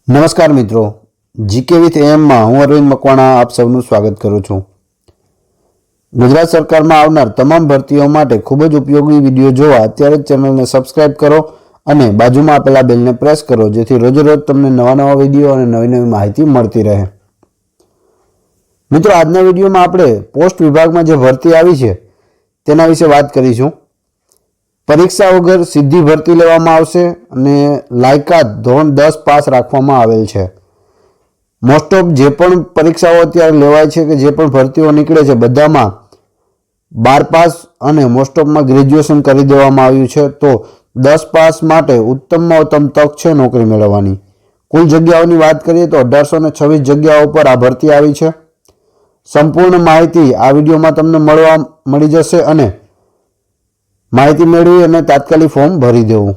નમસ્કાર મિત્રો, GK with એમમાં હું અરવિંદ મકવાણા આપ સૌનું સ્વાગત કરું છું। ગુજરાત સરકારમાં આવનાર તમામ ભરતીઓ માટે ખૂબ જ ઉપયોગી વિડીયો જોવા અત્યારે જ ચેનલને સબસ્ક્રાઇબ કરો અને બાજુમાં આપેલા બેલને પ્રેસ કરો, જેથી રોજેરોજ તમને નવા વિડીયો અને નવી માહિતી મળતી રહે। મિત્રો, આજના વિડીયોમાં આપણે પોસ્ટ વિભાગમાં જે ભરતી આવી છે તેના વિશે વાત કરીશું। પરીક્ષા વગર સીધી ભરતી લેવામાં આવશે અને લાયકાત ધોરણ 10 પાસ રાખવામાં આવેલ છે। મોસ્ટ ઓફ જે પણ પરીક્ષાઓ અત્યારે લેવાય છે કે જે પણ ભરતીઓ નીકળે છે બધામાં 12 પાસ અને મોસ્ટ ઓફમાં ગ્રેજ્યુએશન કરી દેવામાં આવ્યું છે। તો 10 પાસ માટે ઉત્તમમાં ઉત્તમ તક છે નોકરી મેળવવાની। કુલ જગ્યાઓની વાત કરીએ તો 1826 જગ્યાઓ પર આ ભરતી આવી છે। સંપૂર્ણ માહિતી આ વિડીયોમાં તમને મળી જશે અને માહિતી મેળવી અને તાત્કાલિક ફોર્મ ભરી દેવું।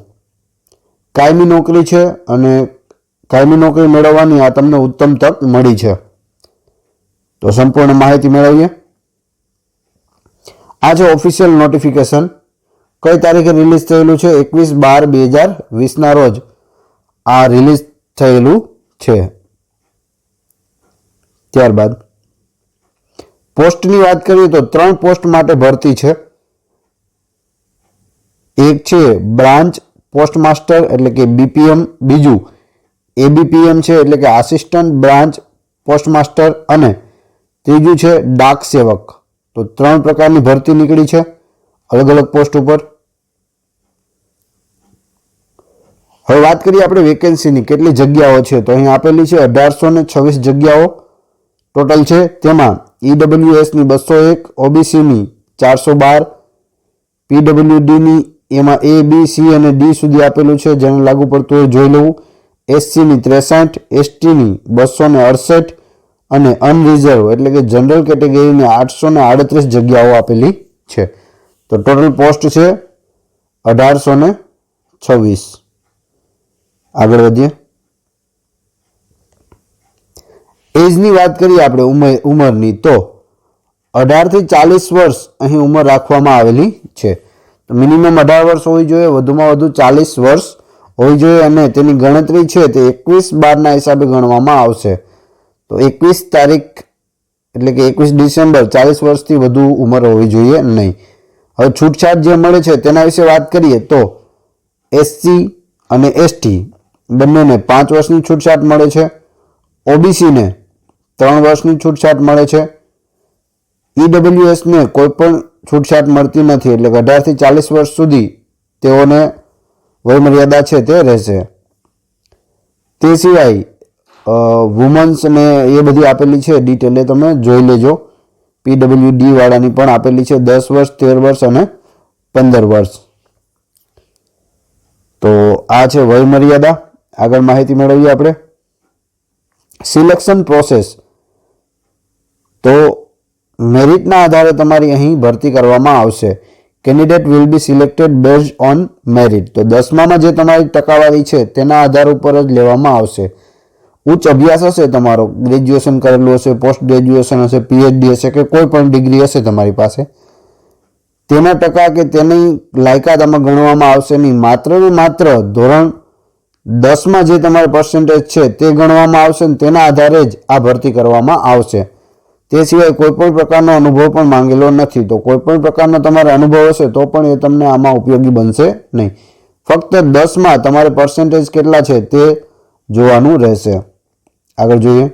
કાયમી નોકરી છે અને કાયમી નોકરી મેળવવાની આ તમને ઉત્તમ તક મળી છે। તો સંપૂર્ણ માહિતી મેળવીએ। આ છે ઓફિશિયલ નોટિફિકેશન। કઈ તારીખે રિલીઝ થયેલું છે? 21/12/2020 ના રોજ આ રિલીઝ થયેલું છે। ત્યારબાદ પોસ્ટની વાત કરીએ તો 3 પોસ્ટ માટે ભરતી છે। એક છે બ્રાન્ચ પોસ્ટ માસ્ટર એટલે કે બીપીએમ, બીજું એબીપીએમ છે એટલે કે આસિસ્ટન્ટ બ્રાન્ચ પોસ્ટ માસ્ટર અને ત્રીજું છે ડાક સેવક। તો 3 પ્રકારની ભરતી નીકળી છે અલગ અલગ પોસ્ટ ઉપર। હવે વાત કરીએ આપણે વેકેન્સીની, કેટલી જગ્યાઓ છે તો અહીં આપેલી છે 1826 જગ્યાઓ ટોટલ છે। તેમાં ઈડબ્લ્યુએસ ની 201, ઓબીસી ની 412, પીડબ્લ્યુડી ની એમાં એ બી સી અને ડી સુધી આપેલું છે, જેને લાગુ પડતું હોય જોઈ લેવું। એસસી ની 63, એસટી ની 268 અને અનરિઝર્વ એટલે કે જનરલ કેટેગરીની 838 જગ્યાઓ આપેલી છે। તો ટોટલ પોસ્ટ છે 1826। આગળ વધીએ। એજની વાત કરીએ આપણે ઉંમરની તો 18 થી 40 વર્ષ અહીં ઉંમર રાખવામાં આવેલી છે। મિનિમમ 18 વર્ષ હોવી જોઈએ, વધુમાં વધુ 40 વર્ષ હોવી જોઈએ અને તેની ગણતરી છે તે 21/12 હિસાબે ગણવામાં આવશે। તો 21 તારીખ એટલે કે 21 ડિસેમ્બર 40 વર્ષથી વધુ ઉંમર હોવી જોઈએ નહીં। હવે છૂટછાટ જે મળે છે તેના વિશે વાત કરીએ તો એસસી અને એસટી બંનેને 5 વર્ષની છૂટછાટ મળે છે। ઓબીસીને 3 વર્ષની છૂટછાટ મળે છે। ઈડબ્લ્યુએસને કોઈ પણ છૂટછાટ મળતી નથી, એટલે કે 18 થી 40 વર્ષ સુધી તેઓને વયમર્યાદા છે તે રહેશે। તે સિવાય વુમન્સ ને એ બધી આપેલી છે ડિટેલ, એ તમે જોઈ લેજો। પીડબ્લ્યુડી વાળાની પણ આપેલી છે 10 વર્ષ, 13 વર્ષ અને 15 વર્ષ। તો આ છે વયમર્યાદા। આગળ માહિતી મેળવીએ આપણે। સિલેક્શન પ્રોસેસ તો મેરિટના આધારે તમારી અહીં ભરતી કરવામાં આવશે। Candidate will be selected based on merit. તો 10મામાં જે તમારી ટકાવારી છે તેના આધાર ઉપર જ લેવામાં આવશે। ઉચ્ચ અભ્યાસ હશે તમારો, ગ્રેજ્યુએશન કરેલું હશે, પોસ્ટ ગ્રેજ્યુએશન હશે, પીએચડી હશે કે કોઈ પણ ડિગ્રી હશે તમારી પાસે, તેના ટકા કે તેની લાયકાત આમાં ગણવામાં આવશે નહીં। માત્ર ને માત્ર ધોરણ 10માં જે તમારો પર્સન્ટેજ છે તે ગણવામાં આવશે અને તેના આધારે જ આ ભરતી કરવામાં આવશે। તે સિવાય કોઈ પણ પ્રકારનો અનુભવ પણ માંગેલો નથી। તો કોઈ પણ પ્રકારનો તમારો અનુભવ હશે તો પણ એ તમને આમાં ઉપયોગી બનશે નહીં। ફક્ત 10માં તમારે પર્સન્ટેજ કેટલા છે તે જોવાનું રહેશે। આગળ જોઈએ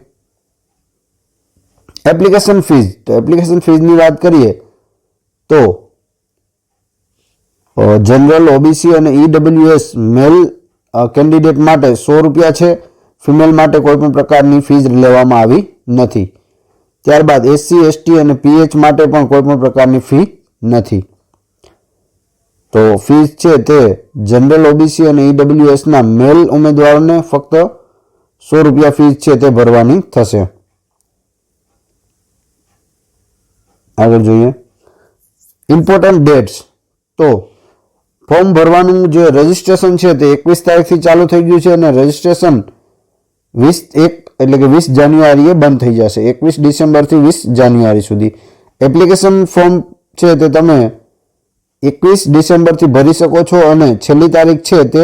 એપ્લિકેશન ફીઝ। તો એપ્લિકેશન ફીઝની વાત કરીએ તો જનરલ, ઓબીસી અને ઈડબ્લ્યુએસ મેલ કેન્ડિડેટ માટે 100 રૂપિયા છે। ફિમેલ માટે કોઈ પણ પ્રકારની ફીઝ લેવામાં આવી નથી। ત્યારબાદ એસસી, એસટી અને પીએચ માટે પણ કોઈ પણ પ્રકારની ફી નથી। તો ફીઝ છે તે જનરલ, ઓબીસી અને ઈડબ્લ્યુએસના મેલ ઉમેદવારોને ફક્ત 100 રૂપિયા ફીઝ છે તે ભરવાની થશે। આગળ જોઈએ ઇમ્પોર્ટન્ટ ડેટ્સ। તો ફોર્મ ભરવાનું જે રજિસ્ટ્રેશન છે તે 21 તારીખથી ચાલુ થઈ ગયું છે અને રજિસ્ટ્રેશન 20 એટલે કે 20 જાન્યુઆરીએ બંધ થઈ જશે। 21 ડિસેમ્બરથી 20 જાન્યુઆરી સુધી એપ્લિકેશન ફોર્મ છે તે તમે 21 ડિસેમ્બરથી ભરી શકો છો અને છેલ્લી તારીખ છે તે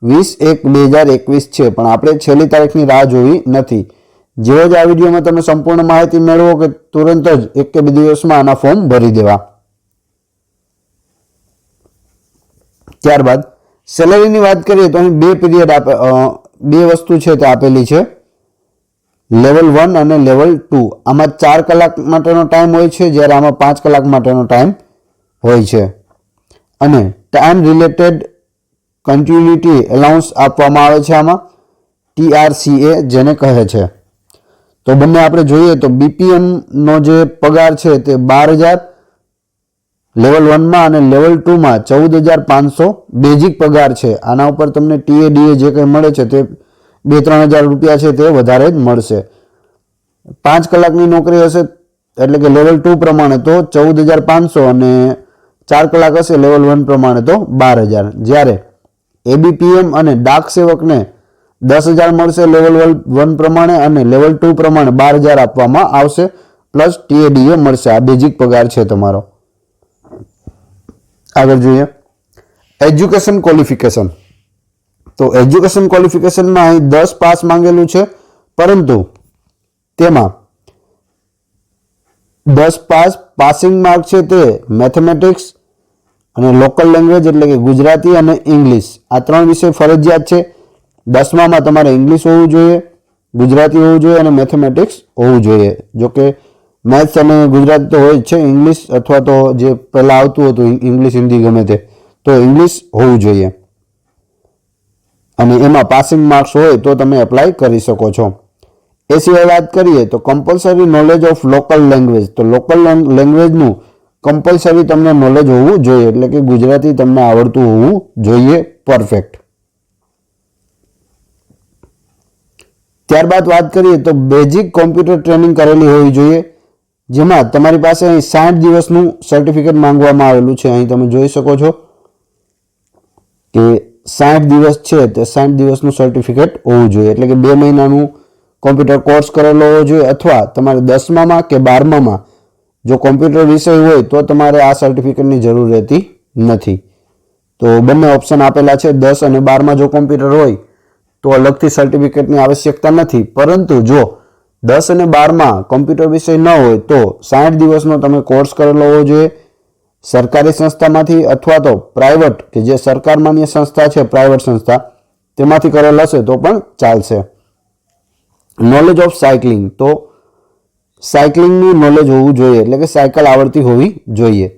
20/1/2021 છે, પણ આપણે છેલ્લી તારીખની રાહ જોવી નથી. જેવો જ આ વિડીયોમાં તમે સંપૂર્ણ માહિતી મેળવો કે તુરંત જ 1 કે 2 દિવસમાં આના ફોર્મ ભરી દેવા. ત્યારબાદ સેલેરીની વાત કરીએ તો અહીં 2 પીરિયડ બે વસ્તુ છે તે આપેલી છે, લેવલ 1 અને લેવલ 2. આમાં 4 કલાક માટેનો ટાઈમ હોય છે, જ્યારે આમાં 5 કલાક માટેનો ટાઈમ હોય છે. અને ટાઈમ રિલેટેડ કન્ટિન્યુટી એલાઉન્સ આપવામાં આવે છે આમાં, TRCA જેને કહે છે. તો બંને આપણે જોઈએ તો BPMનો જે પગાર છે તે 12,000 લેવલ 1માં અને લેવલ 2માં 14,500 બેઝિક પગાર છે. આના ઉપર તમને TADA જે કંઈ મળે છે તે 2-3 હજાર રૂપિયા છે તે વધારે જ મળશે. 5 કલાકની નોકરી હશે એટલે કે લેવલ 2 પ્રમાણે તો 14,500 અને 4 કલાક હશે લેવલ 1 પ્રમાણે તો 12,000. જ્યારે ABPM અને ડાક સેવકને 10,000 મળશે લેવલ 1 પ્રમાણે અને લેવલ 2 પ્રમાણે 12,000 આપવામાં આવશે, પ્લસ TADA મળશે. આ બેઝિક પગાર છે તમારો. આગળ જોઈએ એજ્યુકેશન ક્વોલિફિકેશન. તો એજ્યુકેશન ક્વોલિફિકેશનમાં અહીં 10 પાસ માંગેલું છે, પરંતુ તેમાં 10 પાસિંગ માર્ક છે તે મેથેમેટિક્સ અને લોકલ લેંગ્વેજ એટલે કે ગુજરાતી અને ઇંગ્લિશ આ 3 વિષય ફરજિયાત છે. 10મામાં તમારે ઇંગ્લિશ હોવું જોઈએ, ગુજરાતી હોવું જોઈએ અને મેથેમેટિક્સ હોવું જોઈએ. જોકે મેથ્સ અને ગુજરાતી તો હોય જ છે, ઇંગ્લિશ અથવા તો જે પહેલાં આવતું હતું ઇંગ્લિશ હિન્દી ગમે તે, તો ઇંગ્લિશ હોવું જોઈએ. અને એમાં પાસિંગ માર્ક્સ હોય તો તમે એપ્લાય કરી શકો છો. એ સિવાય વાત કરીએ તો compulsory knowledge of local language. તો લોકલ લેંગ્વેજનું કમ્પલસરી તમને નોલેજ હોવું જોઈએ, એટલે કે ગુજરાતી તમને આવડતું હોવું જોઈએ પરફેક્ટ. ત્યારબાદ વાત કરીએ તો બેઝિક કોમ્પ્યુટર ટ્રેનિંગ કરેલી હોવી જોઈએ, જેમાં તમારી પાસે અહીં 60 દિવસનું સર્ટિફિકેટ માંગવામાં આવેલું છે. અહીં તમે જોઈ શકો છો કે 60 દિવસ છે તે 60 દિવસનું સર્ટિફિકેટ હોવું જોઈએ, એટલે કે 2 મહિનાનું કોમ્પ્યુટર કોર્સ કરેલો હોવો જોઈએ, અથવા તમારે 10મામાં કે 12મામાં જો કોમ્પ્યુટર વિષય હોય તો તમારે આ સર્ટિફિકેટની જરૂર રહેતી નથી. તો બંને ઓપ્શન આપેલા છે. 10 અને 12માં જો કોમ્પ્યુટર હોય તો અલગથી સર્ટિફિકેટની આવશ્યકતા નથી, પરંતુ જો 10 અને 12માં કોમ્પ્યુટર વિષય ન હોય તો 60 દિવસનો તમે કોર્સ કરેલો હોવો જોઈએ, સરકારી સંસ્થામાંથી અથવા તો પ્રાઇવેટ કે જે સરકાર માન્ય સંસ્થા છે, પ્રાઇવેટ સંસ્થા તેમાંથી કરેલ હશે તો પણ ચાલશે. Knowledge of cycling. તો સાયકલિંગનું નોલેજ હોવું જોઈએ, એટલે કે સાયકલ આવડતી હોવી જોઈએ.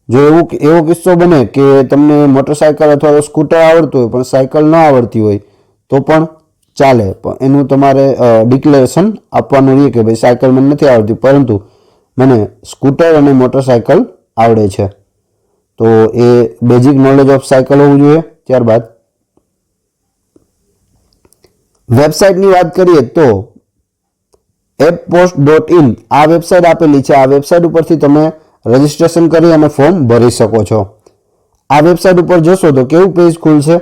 જો એવો કિસ્સો બને કે તમને મોટરસાયકલ અથવા તો સ્કૂટર આવડતું હોય પણ સાયકલ ન આવડતી હોય તો પણ ચાલે, પણ એનું તમારે ડિક્લેરેશન આપવાનું રહે કે ભાઈ સાયકલ મને નથી આવડતી પરંતુ મને સ્કૂટર અને મોટરસાયકલ આવડે છે. તો એ બેઝિક નોલેજ ઓફ સાયકલ હોવું જોઈએ. ત્યારબાદ વેબસાઇટની વાત કરીએ તો apppost.in આ વેબસાઇટ આપેલી છે. આ વેબસાઇટ ઉપરથી તમે રજીસ્ટ્રેશન કરી અને ફોર્મ ભરી શકો છો. આ વેબસાઇટ ઉપર જોશો તો કેવું પેજ ખુલશે,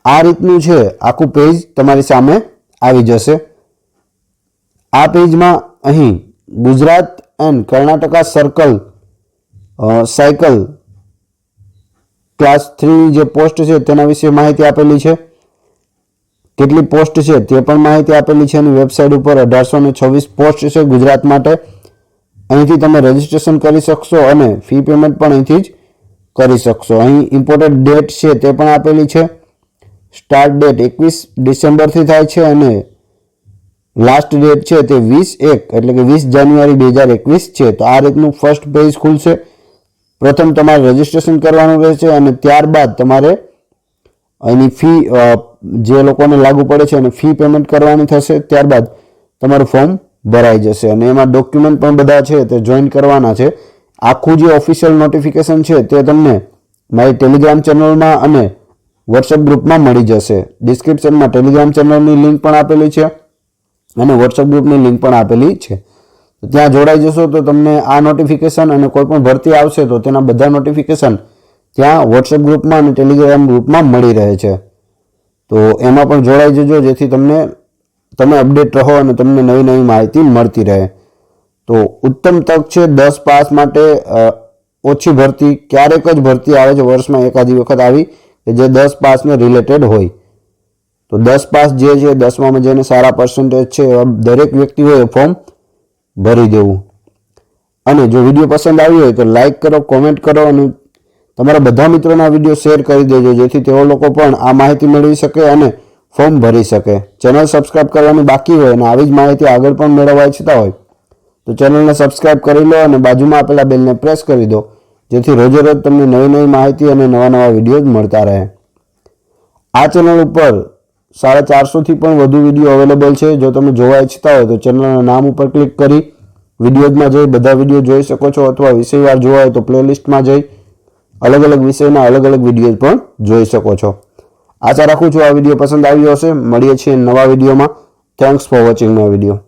આ રીતનું છે આખું પેજ તમારી સામે આવી જશે. આ પેજમાં અહીં Gujarat and Karnataka circle cycle class 3 જે પોસ્ટ છે તેના વિશે માહિતી આપેલી છે. કેટલી પોસ્ટ છે તે પણ માહિતી આપેલી છે. એની વેબસાઇટ ઉપર 1826 પોસ્ટ છે ગુજરાત માટે. અહીંથી તમે રજીસ્ટ્રેશન કરી શકશો અને ફી પેમેન્ટ પણ અહીંથી જ કરી શકશો. અહીં ઇમ્પોર્ટન્ટ ડેટ છે તે પણ આપેલી છે. સ્ટાર્ટ ડેટ 21 ડિસેમ્બરથી થાય છે અને લાસ્ટ ડેટ છે તે 20/1 એટલે કે 20 જાન્યુઆરી 2021 છે. તો આ રીતનું ફર્સ્ટ પેજ ખુલશે. પ્રથમ તમારે રજીસ્ટ્રેશન કરવાનું રહેશે અને ત્યારબાદ તમારે એની ફી જે લોકોને લાગુ પડે છે અને ફી પેમેન્ટ કરવાની થશે. ત્યારબાદ તમારું ફોર્મ ભરાઈ જશે અને એમાં ડોક્યુમેન્ટ પણ બધા છે તે જોઈન કરવાના છે. આખું જે ઓફિશિયલ નોટિફિકેશન છે તે તમને મારી ટેલિગ્રામ ચેનલમાં અને વોટ્સએપ ગ્રુપમાં મળી જશે. ડિસ્ક્રિપ્શનમાં ટેલિગ્રામ ચેનલની લિંક પણ આપેલી છે અને વોટ્સએપ ગ્રુપની લિંક પણ આપેલી છે. ત્યાં જોડાઈ જશો તો તમને આ નોટિફિકેશન અને કોઈ પણ ભરતી આવશે તો તેના બધા નોટિફિકેશન ત્યાં વોટ્સએપ ગ્રુપમાં અને ટેલિગ્રામ ગ્રુપમાં મળી રહે છે. તો એમાં પણ જોડાઈ જજો જેથી તમે અપડેટ રહો અને તમને નવી નવી માહિતી મળતી રહે. તો ઉત્તમ તક છે 10 પાસ માટે. ઓછી ભરતી ક્યારેક જ ભરતી આવે છે, વર્ષમાં એકાદી વખત આવી કે જે 10 પાસને રિલેટેડ હોય. તો 10 પાસ જે છે 10માં જેને સારા પર્સન્ટેજ છે એવા દરેક વ્યક્તિઓએ ફોર્મ ભરી દેવું. અને જો વિડીયો પસંદ આવ્યો હોય તો લાઈક કરો, કોમેન્ટ કરો અને તમારા બધા મિત્રોને આ વિડીયો શેર કરી દેજો, જેથી તેઓ લોકો પણ આ માહિતી મેળવી શકે અને ફોર્મ ભરી શકે. ચેનલ સબસ્ક્રાઇબ કરવાની બાકી હોય અને આવી જ માહિતી આગળ પણ મેળવવા ઈચ્છતા હોય તો ચેનલને સબસ્ક્રાઇબ કરી લો અને બાજુમાં આપેલા બેલને પ્રેસ કરી દો, જેથી રોજે રોજ તમને નવી નવી માહિતી અને નવા વિડીયો મળતા રહે. આ ચેનલ ઉપર 450થી પણ વધુ વિડીયો અવેલેબલ છે. જો તમે જોવા ઈચ્છતા હોય તો ચેનલના નામ ઉપર ક્લિક કરી વિડીયોઝમાં જઈ બધા વિડીયો જોઈ શકો છો, અથવા વિષયવાર જોવા હોય તો પ્લેલિસ્ટમાં જઈ અલગ અલગ વિષયના અલગ અલગ વિડીયો પણ જોઈ શકો છો. આશા રાખું છું આ વિડીયો પસંદ આવ્યો હશે. મળીએ છીએ નવા વિડીયોમાં. Thanks for watching my video.